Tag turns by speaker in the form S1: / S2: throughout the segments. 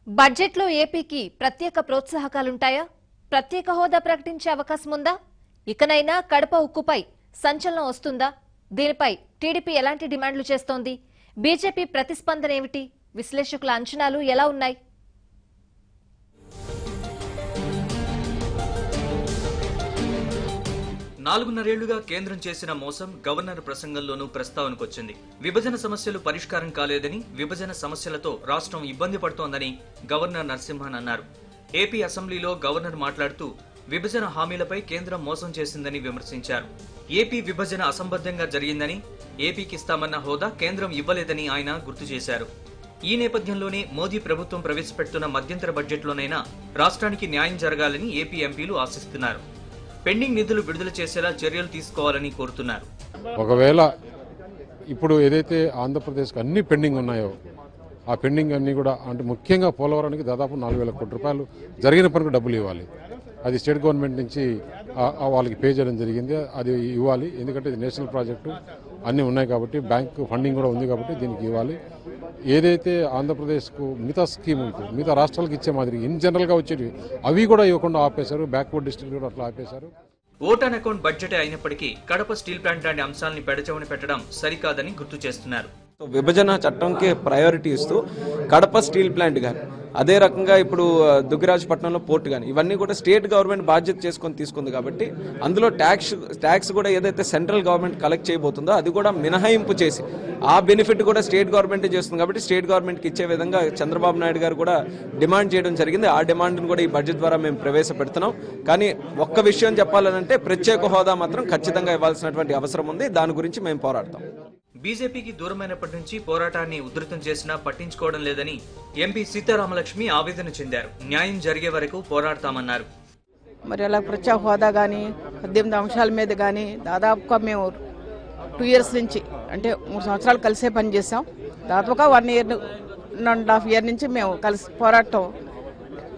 S1: బడ్జెట్లో ఏపీకి ప్రత్యేక ప్రోత్సాహకాలుంటాయా? ప్రత్యేక హోదా ప్రకటించే అవకాశం ఉందా? ఇకనైనా కడప ఉక్కుపై సంచలనం వస్తుందా? దీనిపై టీడీపీ ఎలాంటి డిమాండ్లు చేస్తోంది? బీజేపీ ప్రతిస్పందన ఏమిటి? విశ్లేషకుల అంచనాలు ఎలా ఉన్నాయి?
S2: నాలుగున్నరేళ్లుగా కేంద్రం చేసిన మోసం గవర్నర్ ప్రసంగంలోనూ ప్రస్తావనకొచ్చింది. విభజన సమస్యలు పరిష్కారం కాలేదని, విభజన సమస్యలతో రాష్ట్రం ఇబ్బంది పడుతోందని గవర్నర్ నరసింహన్ అన్నారు. ఏపీ అసెంబ్లీలో గవర్నర్ మాట్లాడుతూ విభజన హామీలపై కేంద్రం మోసం చేసిందని విమర్శించారు. ఏపీ విభజన అసంబద్ధంగా జరిగిందని, ఏపీకి ఇస్తామన్న హోదా కేంద్రం ఇవ్వలేదని ఆయన గుర్తు చేశారు. ఈ నేపథ్యంలోనే మోదీ ప్రభుత్వం ప్రవేశపెడుతున్న మధ్యంతర బడ్జెట్లోనైనా రాష్ట్రానికి న్యాయం జరగాలని ఏపీ ఎంపీలు ఆశిస్తున్నారు. పెండింగ్ నిధులు విడుదల చేసేలా చర్యలు తీసుకోవాలని కోరుతున్నారు.
S3: ఒకవేళ ఇప్పుడు ఏదైతే ఆంధ్రప్రదేశ్కి అన్ని పెండింగ్ ఉన్నాయో ఆ పెండింగ్ అన్ని కూడా అంటే ముఖ్యంగా పోలవరానికి దాదాపు 4,000 కోట్ల రూపాయలు జరిగిన పనికి డబ్బులు ఇవ్వాలి. అది స్టేట్ గవర్నమెంట్ నుంచి వాళ్ళకి పే చేయడం జరిగింది. అది ఇవ్వాలి. ఎందుకంటే ఇది నేషనల్ ప్రాజెక్టు అన్నీ ఉన్నాయి కాబట్టి, బ్యాంక్ ఫండింగ్ కూడా ఉంది కాబట్టి దీనికి ఇవ్వాలి. ఏదైతే ఆంధ్రప్రదేశ్కు మిగతా స్కీమ్ ఉంటుంది, మిగతా రాష్ట్రాలకు ఇచ్చే మాదిరి ఇన్ జనరల్గా వచ్చేవి అవి కూడా ఇవ్వకుండా ఆపేశారు. బ్యాక్వర్డ్ డిస్ట్రిక్ట్ కూడా అట్లా ఆపేశారు.
S2: ఓట్ ఆన్ అకౌంట్ బడ్జెటే అయినప్పటికీ కడప స్టీల్ ప్లాంట్ లాంటి అంశాలని పెడచెవిన పెట్టడం సరికాదని గుర్తు చేస్తున్నారు.
S4: విభజన చట్టంకి ప్రయారిటీ ఇస్తూ కడప స్టీల్ ప్లాంట్ కానీ, అదే రకంగా ఇప్పుడు దుగ్గరాజపట్నంలో పోర్ట్ కానీ, ఇవన్నీ కూడా స్టేట్ గవర్నమెంట్ బాధ్యత చేసుకొని తీసుకుంది కాబట్టి అందులో ట్యాక్స్ కూడా ఏదైతే సెంట్రల్ గవర్నమెంట్ కలెక్ట్ చేయబోతుందో అది కూడా మినహాయింపు చేసి ఆ బెనిఫిట్ కూడా స్టేట్ గవర్నమెంట్ చేస్తుంది కాబట్టి స్టేట్ గవర్నమెంట్కి ఇచ్చే విధంగా చంద్రబాబు నాయుడు గారు కూడా డిమాండ్ చేయడం జరిగింది. ఆ డిమాండ్ను కూడా ఈ బడ్జెట్ ద్వారా మేము ప్రవేశపెడుతున్నాం. కానీ ఒక్క విషయం చెప్పాలంటే ప్రత్యేక హోదా మాత్రం ఖచ్చితంగా ఇవ్వాల్సినటువంటి అవసరం ఉంది. దాని గురించి మేము పోరాడతాం.
S2: బీజేపీకి దూరమైనప్పటి నుంచి పోరాటాన్ని ఉధృతం చేసినా పట్టించుకోవడం లేదని ఎంపీ సీతారామలక్ష్మి ఆవేదన చెందారు. న్యాయం జరిగే వరకు పోరాడతామన్నారు.
S5: మరి అలా ప్రత్యేక హోదా కానీ 18 అంశాల మీద కానీ దాదాపుగా మేము 2 years నుంచి అంటే 3 సంవత్సరాలు కలిసే పనిచేసాం. దాదాపుగా 1.5 year నుంచి మేము కలిసి పోరాటం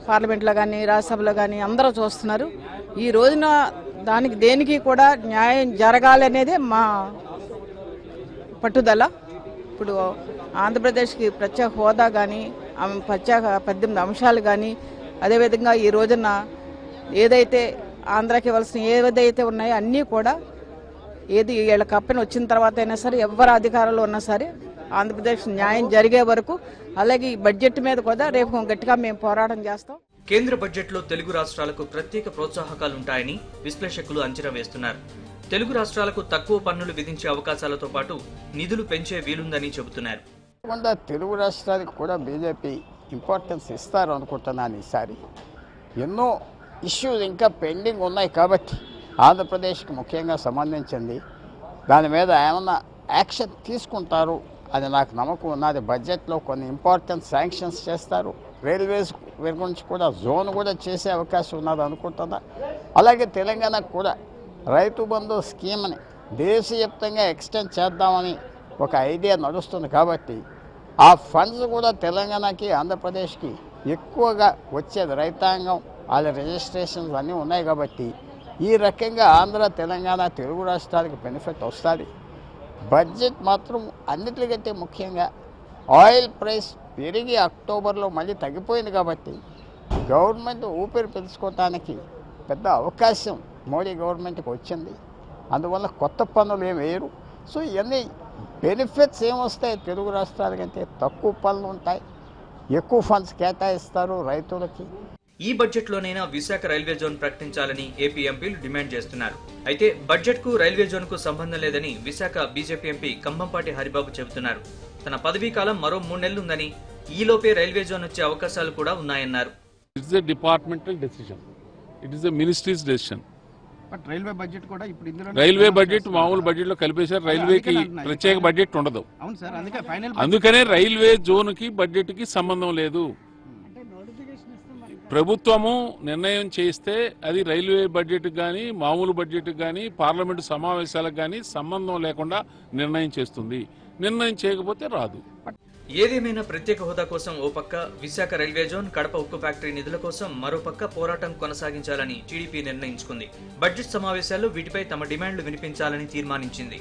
S5: పార్లమెంట్లో కానీ రాజ్యసభలో కానీ అందరూ చూస్తున్నారు. ఈ రోజున దేనికి కూడా న్యాయం జరగాలనేదే మా పట్టుదల. ఇప్పుడు ఆంధ్రప్రదేశ్కి ప్రత్యేక హోదా కానీ, ప్రత్యేక 18 అంశాలు కానీ, అదేవిధంగా ఈ రోజున ఏదైతే ఆంధ్రాకి ఇవ్వాల్సిన ఏదైతే ఉన్నాయో అన్నీ కూడా ఏది వీళ్ళ కప్పని వచ్చిన తర్వాత అయినా సరే ఎవరు అధికారంలో ఉన్నా సరే ఆంధ్రప్రదేశ్ న్యాయం జరిగే వరకు, అలాగే ఈ బడ్జెట్ మీద కూడా రేపు గట్టిగా మేము పోరాటం చేస్తాం.
S2: కేంద్ర బడ్జెట్లో తెలుగు రాష్ట్రాలకు ప్రత్యేక ప్రోత్సాహకాలుంటాయని విశ్లేషకులు అంచనా వేస్తున్నారు. తెలుగు రాష్ట్రాలకు తక్కువ పన్నులు విధించే అవకాశాలతో పాటు నిధులు పెంచే వీలుందని చెబుతున్నారు.
S6: తెలుగు రాష్ట్రానికి కూడా బీజేపీ ఇంపార్టెన్స్ ఇస్తారు అనుకుంటున్నాను. ఈసారి ఎన్నో ఇష్యూస్ ఇంకా పెండింగ్ ఉన్నాయి కాబట్టి ఆంధ్రప్రదేశ్కి ముఖ్యంగా సంబంధించింది దాని మీద ఏమన్నా యాక్షన్ తీసుకుంటారు అని నాకు నమ్మకం ఉన్నది. బడ్జెట్లో కొన్ని ఇంపార్టెంట్ శాంక్షన్స్ చేస్తారు. రైల్వేస్ గురించి కూడా జోన్ కూడా చేసే అవకాశం ఉన్నది అనుకుంటున్నా. అలాగే తెలంగాణకు కూడా రైతు బంధు స్కీమ్ని దేశవ్యాప్తంగా ఎక్స్టెండ్ చేద్దామని ఒక ఐడియా నడుస్తుంది కాబట్టి ఆ ఫండ్స్ కూడా తెలంగాణకి ఆంధ్రప్రదేశ్కి ఎక్కువగా వచ్చేది. రైతాంగం వాళ్ళ రిజిస్ట్రేషన్స్ అన్నీ ఉన్నాయి కాబట్టి ఈ రకంగా ఆంధ్ర తెలంగాణ తెలుగు రాష్ట్రాలకు బెనిఫిట్ వస్తుంది. బడ్జెట్ మాత్రం అన్నిటికంటే ముఖ్యంగా ఆయిల్ ప్రైస్ పెరిగి అక్టోబర్లో మళ్ళీ తగ్గిపోయింది కాబట్టి గవర్నమెంట్ ఊపిరి పీల్చుకోవటానికి పెద్ద అవకాశం మోడీ గవర్నమెంట్కి వచ్చింది. అందువల్ల కొత్త పన్నులు ఏం వేయరు. సో ఇవన్నీ బెనిఫిట్స్ ఏమొస్తాయి, తెలుగు రాష్ట్రాల కంటే తక్కువ పన్నులు ఉంటాయి, ఎక్కువ ఫండ్స్ కేటాయిస్తారు రైతులకి.
S2: ఈ బడ్జెట్లోనైనా విశాఖ రైల్వే జోన్ ప్రకటించాలని ఏపీ ఎంపీలు డిమాండ్ చేస్తున్నారు. అయితే బడ్జెట్కు రైల్వే జోన్కు సంబంధం లేదని విశాఖ బీజేపీ ఎంపీ కంభంపాటి హరిబాబు చెబుతున్నారు. తన పదవీ కాలం మరో 3 నెలలుందని, ఈలోపే రైల్వే జోన్ వచ్చే అవకాశాలు కూడా ఉన్నాయన్నారు.
S7: It's a departmental decision, it is a ministries decision. Railway budget మామూలు బడ్జెట్ లో కలిపేశారు. రైల్వేకి ప్రత్యేక బడ్జెట్ ఉండదు. అందుకనే రైల్వే జోన్ కి బడ్జెట్ కి సంబంధం లేదు. ప్రభుత్వము నిర్ణయం చేస్తే అది రైల్వే బడ్జెట్ కానీ, మామూలు బడ్జెట్ కానీ, పార్లమెంటు సమావేశాలకు కానీ సంబంధం లేకుండా నిర్ణయం చేస్తుంది. నిర్ణయం చేయకపోతే రాదు.
S2: ఏదేమైనా ప్రత్యేక హోదా కోసం ఓ పక్క విశాఖ రైల్వే జోన్, కడప ఉక్కు ఫ్యాక్టరీ నిధుల కోసం మరో పక్క పోరాటం కొనసాగించాలని టీడీపీ నిర్ణయించుకుంది. బడ్జెట్ సమావేశాల్లో వీటిపై తమ డిమాండ్లు వినిపించాలని తీర్మానించింది.